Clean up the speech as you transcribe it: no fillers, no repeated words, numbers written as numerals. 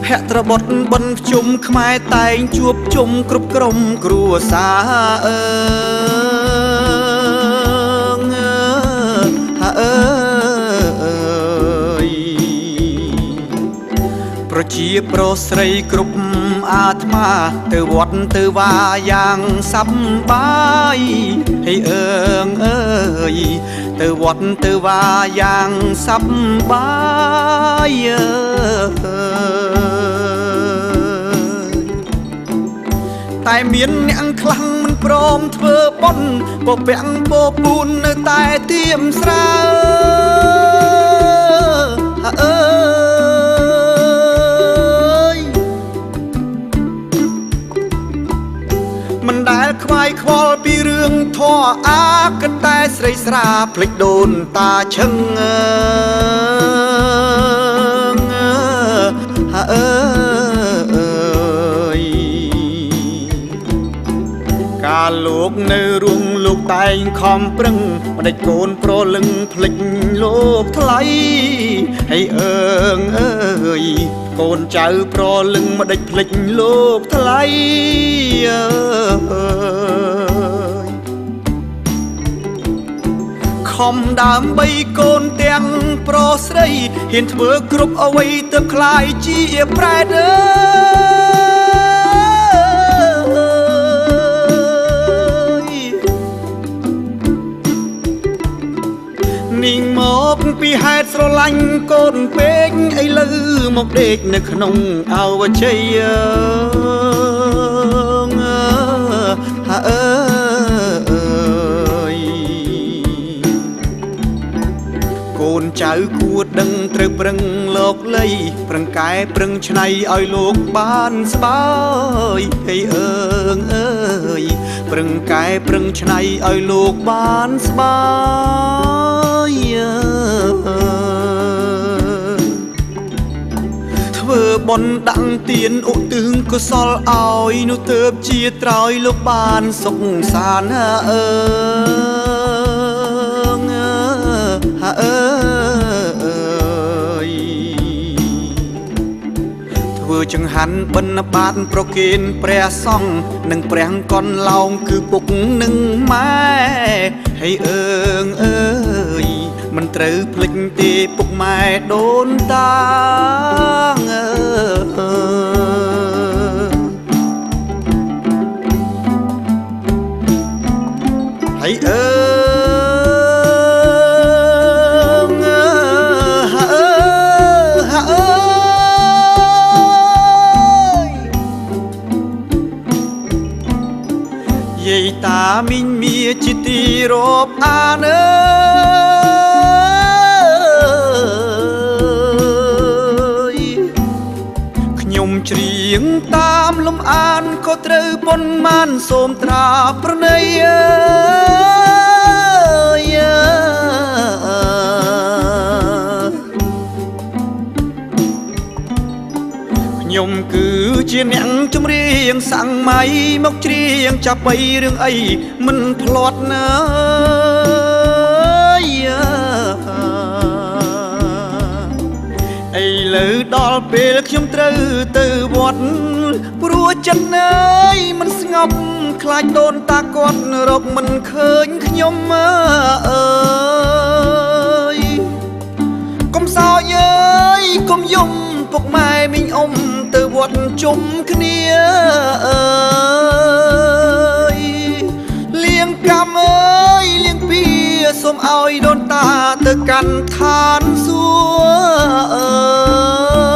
ភក្ត្របត់បិណ្ឌជុំខ្មែរតែងជួបជុំគ្រប់ក្រុមគ្រួសារប្រជាប្រុសស្រីគ្រប់អាត្មាទៅវត្តទៅវាយ៉ាងសប្បាយហើយអើយទៅវត្តទៅវាយ៉ាងសប្បាយតែមានអ្នកខ្លាំងមិនព្រមធ្វើបុណ្យពពាំងពោពូននៅតែទៀមស្រើមិនដែលខ្វាយខ្វល់ពីរឿងធម៌អាគិតតែស្រីស្រាភ្លេចដូនតាឈឹងកាលលោកនៅរួមលោកតែងខំប្រឹងមិនដេចកូនប្រលឹងភ្លេចលោកថ្លៃហើយអើយកូនចៅប្រលឹងមិនដេចភ្លេចលោកថ្លៃខំដើម្បីកូនទាំងប្រុសស្រីហ៊ានធ្វើគ្រប់អ្វីទៅខ្លាយជាប្រែតនាងមកពីហេតុស្រឡាញ់កូនពេកឥឡូវមកដេកនៅក្នុងអវជ័យកូនចៅគួរដឹងត្រូវប្រឹងលោកលៃប្រឹងកែប្រឹងឆ្នៃឲ្យលោកបានស្បើយហើយអើយប្រឹងកែប្រឹងឆ្នៃឲ្យលោកបានស្បើយធ្វើបុណ្យដាក់ទានឧទ្ទិសកុសលឲ្យនោះទើបជាត្រោយលោកបានសុខសាន្តធ្វើចង្ហាន់បិណ្ឌបាតប្រគេនព្រះសង្ឃនិងព្រះកនឡោមគឺពុកនិងម៉ែហើយអើយមិនត្រូវភ្លេចទេពុកម៉ែដូនតាហើយអើយាយតាមីងមាជាទីរាប់អានខ្ញុំច្រៀងតាមលំអានក៏ត្រូវប៉ុន្មានសូមត្រាប្រណីខ្ញុំគឺជាអ្នកចម្រៀងសាំងម៉ៃមកច្រៀងចាប់បីរឿងអីមិនផ្លាត់ណាឥឡូវដល់ពេលខ្ញុំត្រូវទៅវត្តព្រោះចិត្តអើយមិនស្ងប់ខ្លាចដូនតាគាត់រកមិនឃើញខ្ញុំអើយកុំសោយអើយកុំយំពុកម៉ែមីងអ៊ំទៅវត្តជុំគ្នាអើយលៀងកម្មអើយលៀងពីសូមឲ្យដូនតាទៅកាន់ឋានសួគ៌អើយ